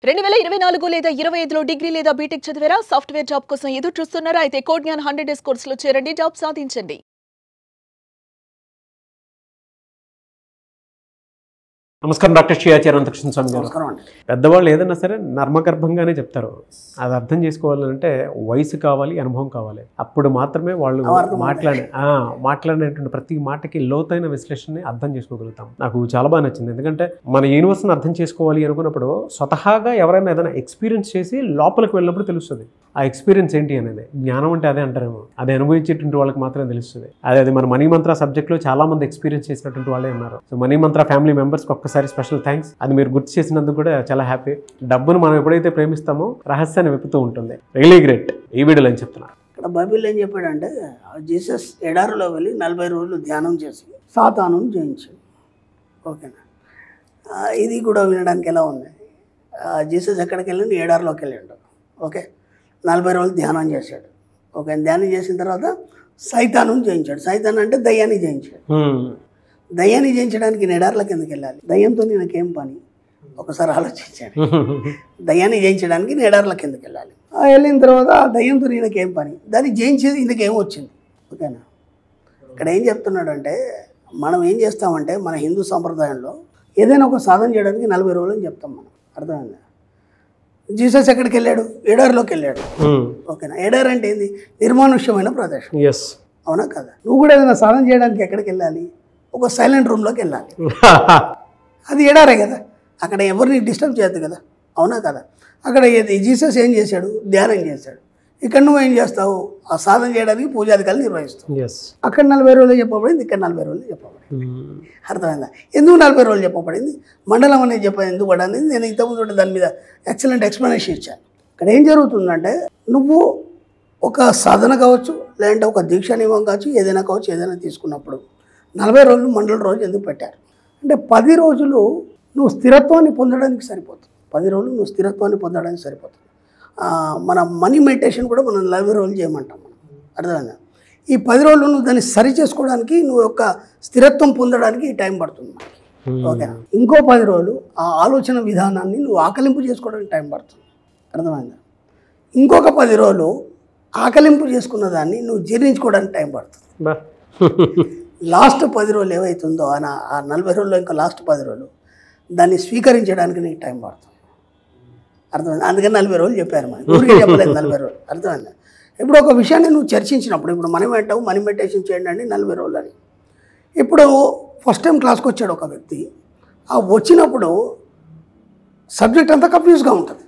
2024 లేదా 25లో డిగ్రీ లేదా బీటెక్ చదివారా? సాఫ్ట్‌వేర్ జాబ్ కోసం ఎదురు చూస్తున్నారా? అయితే కోడ్ జ్ఞాన్ 100 డేస్ కోర్సులో చేరండి, జాబ్ సాధించండి. నమస్కారం డాక్టర్ శ్రీ ఆచార్య అనంతకృష్ణ స్వామి గారు. నమస్కారం అండి. పెద్దవాళ్ళు ఏదైనా సరే నర్మగర్భంగానే చెప్తారు. అది అర్థం చేసుకోవాలంటే వయసు కావాలి, అనుభవం కావాలి. అప్పుడు మాత్రమే వాళ్ళు మాట్లాడినటువంటి ప్రతి మాటకి లోతైన విశ్లేషణని అర్థం చేసుకోగలుగుతాం. నాకు చాలా బాగా నచ్చింది. ఎందుకంటే మన యూనివర్స్ని అర్థం చేసుకోవాలి అనుకున్నప్పుడు స్వతహాగా ఎవరైనా ఏదైనా ఎక్స్పీరియన్స్ చేసి లోపలికి వెళ్ళినప్పుడు తెలుస్తుంది ఆ ఎక్స్పీరియన్స్ ఏంటి అనేది. జ్ఞానం అంటే అదే అంటారేమో. అది అనుభవించేటువంటి వాళ్ళకి మాత్రమే తెలుస్తుంది. అది మన మనీ మంత్ర సబ్జెక్ట్లో చాలా మంది ఎక్స్పీరియన్స్ చేసినటువంటి వాళ్ళే ఉన్నారు. సో మనీ మంత్ర ఫ్యామిలీ మెంబర్స్కి ఒక్కసారి స్పెషల్ థ్యాంక్స్. అది మీరు గుర్తు చేసినందుకు కూడా చాలా హ్యాపీ. డబ్బును మనం ఎప్పుడైతే ప్రేమిస్తామో రహస్యాన్ని వెపుతూ ఉంటుంది. Really great. ఈ వీడియోలో అని చెప్తున్నారు. ఇక్కడ బైబిల్ ఏం చెప్పాడంటే జీసస్ ఎడారిలో వెళ్ళి 40 రోజులు ధ్యానం చేసి సాతాను జయించాడు. ఓకేనా? ఇది కూడా వినడానికి ఎలా ఉంది? జీసస్ ఎక్కడికి వెళ్ళి ఎడారిలోకి వెళ్ళాడు. ఓకే, 40 రోజులు ధ్యానం చేశాడు. ఓకే, ధ్యానం చేసిన తర్వాత సైతాను జయించాడు. సైతాన్ అంటే దయ్యాన్ని జయించాడు. దయ్యాన్ని జయించడానికి ఎడారిలోకి ఎందుకు వెళ్ళాలి? దయ్యంతో నాకేం పని? ఒకసారి ఆలోచించాడు. దయ్యాన్ని జయించడానికి ఎడారిలోకి ఎందుకు వెళ్ళాలి? వెళ్ళిన తర్వాత దయ్యంతో ఈయనకేం పని? దాన్ని జయించేది ఈయనకేం వచ్చింది? ఓకేనా? ఇక్కడ ఏం చెప్తున్నాడంటే మనం ఏం చేస్తామంటే మన హిందూ సంప్రదాయంలో ఏదైనా ఒక సాధన చేయడానికి 40 రోజులు అని చెప్తాం మనం. అర్థమైందా? జీసస్ ఎక్కడికి వెళ్ళాడు? ఎడారిలోకి వెళ్ళాడు. ఓకేనా? ఎడారి అంటే ఏంది? నిర్మానుష్యమైన ప్రదేశం. అవునా కదా? నువ్వు కూడా ఏదైనా సాధన చేయడానికి ఎక్కడికి వెళ్ళాలి? ఒక సైలెంట్ రూమ్లోకి వెళ్ళాలి. అది ఎడారే కదా, అక్కడ ఎవరిని డిస్టర్బ్ చేయద్దు కదా. అవునా కదా? అక్కడ జీసస్ ఏం చేశాడు? ధ్యానం చేశాడు. ఇక్కడ నువ్వు ఏం చేస్తావు? ఆ సాధన చేయడానికి పూజాధికారులు నిర్వహిస్తావు. అక్కడ 40 రోజులు చెప్పబడింది, ఇక్కడ 40 రోజులు చెప్పబడింది. అర్థమైందా? ఎందుకు 40 రోజులు చెప్పబడింది? మండలం అనేది ఎందుకు పడింది? నేను ఇంతకుముందు దాని మీద ఎక్సలెంట్ ఎక్స్ప్లెనేషన్ ఇచ్చాను. ఇక్కడ ఏం జరుగుతుందంటే నువ్వు ఒక సాధన కావచ్చు, లేదంటే ఒక దీక్ష నియమం కావచ్చు, ఏదైనా కావచ్చు, ఏదైనా తీసుకున్నప్పుడు 40 రోజులు మండల రోజు ఎందుకు పెట్టారు అంటే 10 రోజులు నువ్వు స్థిరత్వాన్ని పొందడానికి సరిపోతుంది. 10 రోజులు నువ్వు స్థిరత్వాన్ని పొందడానికి సరిపోతుంది. మన మనీ మెడిటేషన్ కూడా మనం 40 రోజులు చేయమంటాం మనం. అర్థమైందా? ఈ 10 రోజులు నువ్వు దాన్ని సరి చేసుకోవడానికి, నువ్వు యొక్క స్థిరత్వం పొందడానికి ఈ టైం పడుతుంది మనకి. ఓకేనా? ఇంకో 10 రోజులు ఆ ఆలోచన విధానాన్ని నువ్వు ఆకలింపు చేసుకోవడానికి టైం పడుతుంది. అర్థమైందా? ఇంకొక 10 రోజులు ఆకలింపు చేసుకున్న దాన్ని నువ్వు జీర్ణించుకోవడానికి టైం పడుతుంది. లాస్ట్ 10 రోజులు ఏవైతుందో ఆ 40 రోజుల్లో ఇంకా లాస్ట్ 10 రోజులు దాన్ని స్వీకరించడానికి నీకు టైం పడుతుంది. అర్థమైంది? అందుకని 40 రోజులు చెప్పారు మనకి. ఊరికే చెప్పలేదు 40 రోజులు. అర్థమైందా? ఇప్పుడు ఒక విషయాన్ని నువ్వు చర్చించినప్పుడు, ఇప్పుడు మనం ఏంటావు మనీ మెడిటేషన్ చేయండి అండి 40 రోజులు అని. ఇప్పుడు ఫస్ట్ టైం క్లాస్కి వచ్చాడు ఒక వ్యక్తి. ఆ వచ్చినప్పుడు సబ్జెక్ట్ అంతా కన్ఫ్యూజ్గా ఉంటుంది.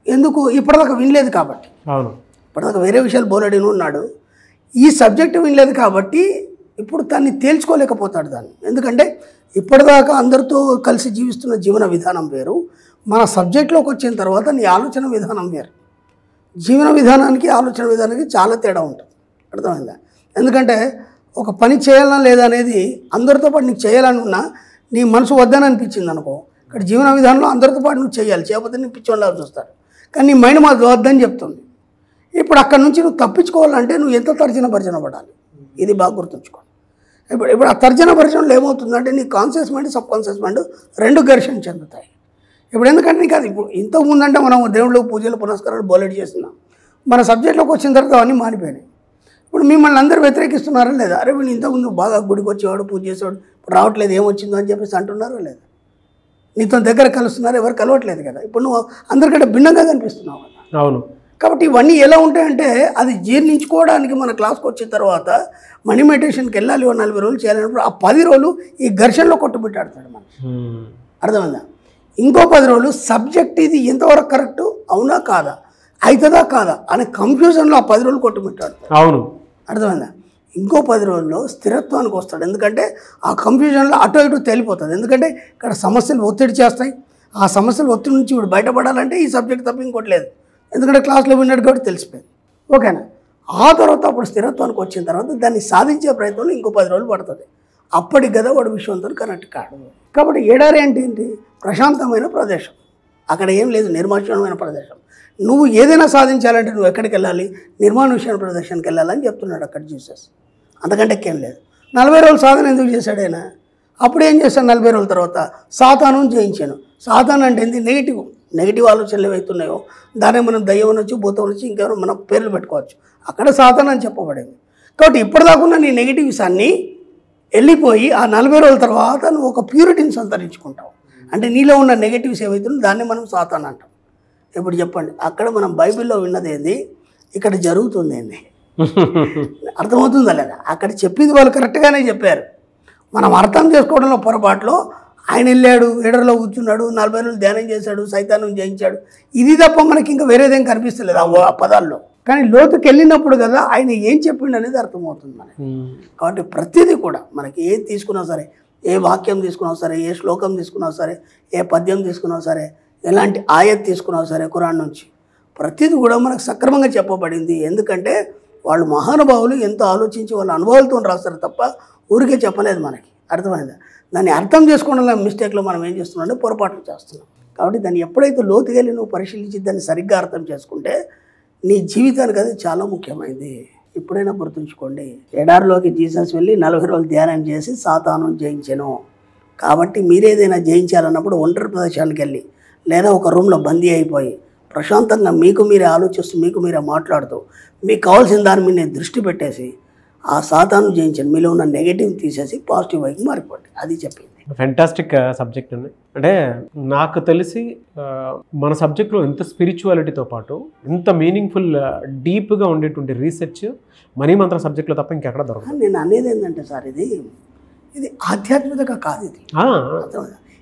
ఎందుకు? ఇప్పటిదాకా వినలేదు కాబట్టి. అవును, ఇప్పటిదాకా వేరే విషయాలు బోలెడిని ఉన్నాడు. ఈ సబ్జెక్ట్ వినలేదు కాబట్టి ఇప్పుడు దాన్ని తేల్చుకోలేకపోతాడు దాన్ని. ఎందుకంటే ఇప్పటిదాకా అందరితో కలిసి జీవిస్తున్న జీవన విధానం వేరు, మన సబ్జెక్ట్లోకి వచ్చిన తర్వాత నీ ఆలోచన విధానం వేరు. జీవన విధానానికి ఆలోచన విధానానికి చాలా తేడా ఉంటుంది. అర్థమైందా? ఎందుకంటే ఒక పని చేయాలన్నా లేదా అనేది అందరితో పాటు నీకు చేయాలని ఉన్నా నీ మనసు వద్దని అనిపించింది అనుకో, ఇక్కడ జీవన విధానంలో అందరితో పాటు నువ్వు చేయాలి, చేయకపోతే నీ పిచ్చోళ్ళ చూస్తాడు. కానీ నీ మైండ్ మాది వద్దని చెప్తుంది. ఇప్పుడు అక్కడ నుంచి నువ్వు తప్పించుకోవాలంటే నువ్వు ఎంత భర్జన పడాలి. ఇది బాగా గుర్తుంచుకో. ఇప్పుడు ఆ తర్జన భర్జనలో ఏమవుతుందంటే నీ conscious mind, sub conscious mind రెండు ఘర్షణ చెందుతాయి. ఇప్పుడు ఎందుకంటే నీకు అది ఇప్పుడు ఇంతకుముందంటే మనం దేవుళ్ళకు పూజలు పునస్కారాలు బోలెట్ చేస్తున్నాం. మన సబ్జెక్ట్లోకి వచ్చిన తర్వాత అవన్నీ మారిపోయినాయి. ఇప్పుడు మిమ్మల్ని అందరూ వ్యతిరేకిస్తున్నారా లేదా? అరే వీళ్ళు ఇంతకుముందు బాగా గుడికి వచ్చేవాడు, పూజ చేసేవాడు, ఇప్పుడు రావట్లేదు, ఏమొచ్చిందో అని చెప్పేసి అంటున్నారా లేదా? నీతో దగ్గర కలుస్తున్నారు, ఎవరు కలవట్లేదు కదా. ఇప్పుడు నువ్వు అందరికంటే భిన్నంగా కనిపిస్తున్నావు కదా. అవును. కాబట్టి ఇవన్నీ ఎలా ఉంటాయంటే అది జీర్ణించుకోవడానికి మన క్లాస్కి వచ్చిన తర్వాత మనీ మెడిటేషన్కి వెళ్ళాలి, 40 రోజులు చేయాలన్నప్పుడు ఆ 10 రోజులు ఈ ఘర్షణలో కొట్టుబెట్టాడుతాడు మనకి. అర్థమైందా? ఇంకో 10 రోజులు సబ్జెక్ట్ ఇది ఎంతవరకు కరెక్టు, అవునా కాదా, అవుతుందా కాదా అనే కన్ఫ్యూజన్లో ఆ 10 రోజులు కొట్టుబెట్టాడుతాడు. అవును, అర్థమైందా? ఇంకో 10 రోజుల్లో స్థిరత్వానికి వస్తాడు. ఎందుకంటే ఆ కన్ఫ్యూజన్లో అటు ఇటు తేలిపోతుంది. ఎందుకంటే ఇక్కడ సమస్యలు ఒత్తిడి చేస్తాయి. ఆ సమస్యలు ఒత్తిడి నుంచి ఇప్పుడు బయటపడాలంటే ఈ సబ్జెక్ట్ తప్ప ఇంకోటి లేదు. ఎందుకంటే క్లాస్లో విన్నట్టు కాబట్టి తెలిసిపోయింది. ఓకేనా? ఆ తర్వాత అప్పుడు స్థిరత్వానికి వచ్చిన తర్వాత దాన్ని సాధించే ప్రయత్నంలో ఇంకో 10 రోజులు పడుతుంది. అప్పటికి కదా వాడు విశ్వంతో కనెక్ట్ కాడు. కాబట్టి ఎడారి అంటే ఏంటి? ప్రశాంతమైన ప్రదేశం. అక్కడ ఏం లేదు, నిర్మానుష్యమైన ప్రదేశం. నువ్వు ఏదైనా సాధించాలంటే నువ్వు ఎక్కడికి వెళ్ళాలి? నిర్మానుష్యమైన ప్రదేశానికి వెళ్ళాలని చెప్తున్నాడు అక్కడ జీసస్. అంతకంటే ఏం లేదు. 40 రోజులు సాధన ఎందుకు చేశాడు ఆయన? అప్పుడు ఏం చేశాను? 40 రోజుల తర్వాత సాతాను జయించాను. సాతాను అంటే ఏంటి? నెగిటివ్. నెగిటివ్ ఆలోచనలు ఏవైతున్నాయో దాన్ని మనం దయ్యం అనొచ్చు, భూతం అనొచ్చు, ఇంకెవరో మనం పేర్లు పెట్టుకోవచ్చు. అక్కడ సాతాను అని చెప్పబడింది. కాబట్టి ఇప్పటిదాకున్న నీ నెగిటివ్స్ అన్నీ వెళ్ళిపోయి ఆ 40 రోజుల తర్వాత నువ్వు ఒక ప్యూరిటీని సంతరించుకుంటావు. అంటే నీలో ఉన్న నెగిటివ్స్ ఏవైతున్నాయో దాన్ని మనం సాతాను అంటాం. ఇప్పుడు చెప్పండి, అక్కడ మనం బైబిల్లో విన్నది ఏంది, ఇక్కడ జరుగుతుంది ఏంది? అర్థమవుతుందా లేదా? అక్కడ చెప్పింది వాళ్ళు కరెక్ట్గానే చెప్పారు. మనం అర్థం చేసుకోవడంలో పొరపాట్లో ఆయన వెళ్ళాడు, ఎడరలో కూర్చున్నాడు, 40 రోజులు ధ్యానం చేశాడు, సైతానం జయించాడు, ఇది తప్ప మనకి ఇంకా వేరేదేం కనిపిస్తలేదు ఆ పదాల్లో. కానీ లోతుకి వెళ్ళినప్పుడు కదా ఆయన ఏం చెప్పిండు అనేది అర్థమవుతుంది మనకి. కాబట్టి ప్రతిదీ కూడా మనకి ఏది తీసుకున్నా సరే, ఏ వాక్యం తీసుకున్నా సరే, ఏ శ్లోకం తీసుకున్నా సరే, ఏ పద్యం తీసుకున్నా సరే, ఎలాంటి ఆయత్ తీసుకున్నా సరే ఖురాన్ నుంచి ప్రతిదీ కూడా మనకు సక్రమంగా చెప్పబడింది. ఎందుకంటే వాళ్ళు మహానుభావులు ఎంతో ఆలోచించి వాళ్ళ అనుభవాలతో రాస్తారు తప్ప ఊరికే చెప్పలేదు మనకి. అర్థమైందా? దాన్ని అర్థం చేసుకోవడంలో మిస్టేక్లో మనం ఏం చేస్తున్నాం అంటే పొరపాట్లు చేస్తున్నాం. కాబట్టి దాన్ని ఎప్పుడైతే లోతుకెళ్ళి నువ్వు పరిశీలించి దాన్ని సరిగ్గా అర్థం చేసుకుంటే నీ జీవితానికి అది చాలా ముఖ్యమైనది. ఇప్పుడైనా గుర్తుంచుకోండి, ఎడారిలోకి జీసస్ వెళ్ళి 40 రోజులు ధ్యానం చేసి సాతాను జయించెను. కాబట్టి మీరేదైనా జయించాలన్నప్పుడు ఒంటరి ప్రదేశానికి వెళ్ళి లేదా ఒక రూమ్లో బందీ అయిపోయి ప్రశాంతంగా మీకు మీరే ఆలోచిస్తూ మీకు మీరే మాట్లాడుతూ మీకు కావాల్సిన దాని మీద దృష్టి పెట్టేసి ఆ సాతాను జయించండి. మీలో ఉన్న నెగటివ్ తీసేసి పాజిటివ్ వైపు మారిపోండి. అది చెప్పింది. ఫెంటాస్టిక్ సబ్జెక్ట్ అండి. అంటే నాకు తెలిసి మన సబ్జెక్ట్లో ఇంత స్పిరిచువాలిటీతో పాటు ఇంత మీనింగ్ఫుల్ డీప్గా ఉండేటువంటి రీసెర్చ్ మనీ మంత్ర సబ్జెక్ట్లో తప్ప ఇంకెక్కడ దొరకదు. నేను అనేది ఏంటంటే సార్, ఇది ఆధ్యాత్మికత కాదు,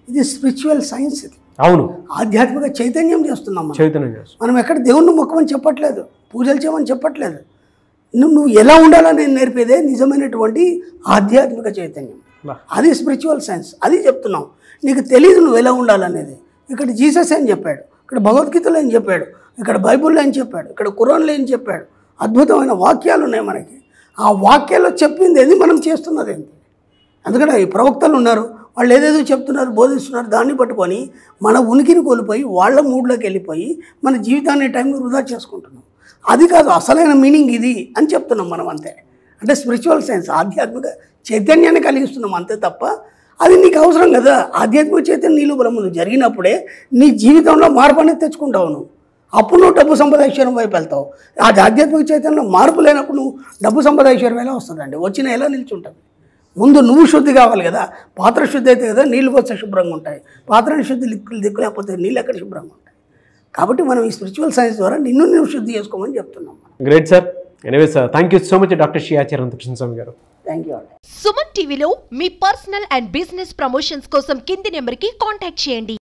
ఇది స్పిరిచువల్ సైన్స్. ఇది అవును, ఆధ్యాత్మిక చైతన్యం చేస్తున్నాం. చైతన్యం చేస్తున్నాం. మనం ఎక్కడ దేవుణ్ణి మొక్కమని చెప్పట్లేదు, పూజలు చేయమని చెప్పట్లేదు. నువ్వు ఎలా ఉండాలని నేర్పేదే నిజమైనటువంటి ఆధ్యాత్మిక చైతన్యం. అది స్పిరిచువల్ సైన్స్. అది చెప్తున్నాం. నీకు తెలియదు నువ్వు ఎలా ఉండాలనేది. ఇక్కడ జీసస్ ఏం చెప్పాడు, ఇక్కడ భగవద్గీతలో ఏం చెప్పాడు, ఇక్కడ బైబుల్లో ఏం చెప్పాడు, ఇక్కడ ఖురాన్లో ఏం చెప్పాడు. అద్భుతమైన వాక్యాలు ఉన్నాయి మనకి. ఆ వాక్యాల్లో చెప్పింది ఏంది, మనం చేస్తున్నది ఏంటి. అందుకని ఈ ప్రవక్తలు ఉన్నారు, వాళ్ళు ఏదేదో చెప్తున్నారు, బోధిస్తున్నారు, దాన్ని పట్టుకొని మన ఉనికిని కోల్పోయి వాళ్ళ మూడ్లోకి వెళ్ళిపోయి మన జీవితాన్ని టైం వృధా చేసుకుంటున్నాం. అది కాదు అసలైన మీనింగ్ ఇది అని చెప్తున్నాం మనం. అంతే. అంటే స్పిరిచువల్ సైన్స్ ఆధ్యాత్మిక చైతన్యాన్ని కలిగిస్తున్నాం అంతే తప్ప అది నీకు అవసరం కదా. ఆధ్యాత్మిక చైతన్యం నీలో బలములు జరిగినప్పుడే నీ జీవితంలో మార్పు అనేది తెచ్చుకుంటావు నువ్వు. అప్పుడు నువ్వు డబ్బు సంపాదైశ్వర్యం వైపు వెళ్తావు. ఆ ఆధ్యాత్మిక చైతన్యంలో మార్పు లేనప్పుడు నువ్వు డబ్బు సంపాదైశ్వర్యం ఎలా వస్తుందండి? వచ్చిన ఎలా నిల్చుంటుంది? ముందు నువ్వు శుద్ధి కావాలి కదా. పాత్ర శుద్ధి అయితే కదా నీళ్ళు పోస్తే శుభ్రంగా ఉంటాయి. పాత్రని శుద్ధి దిక్కు లేకపోతే నీళ్ళు ఎక్కడ శుభ్రంగా ఉంటాయి? కాబట్టి మనం ఈ స్పిరిచువల్ సైన్స్ ద్వారా నువ్వు శుద్ధి చేసుకోమని చెప్తున్నాం. Great sir. Anyway sir, thank you so much doctor Shri Acharya Anantakrishna Swami గారు. థ్యాంక్ యూ అండి. సుమన్ టీవీలో మీ పర్సనల్ అండ్ బిజినెస్ ప్రమోషన్స్ కోసం కింది నెంబర్కి కాంటాక్ట్ చేయండి.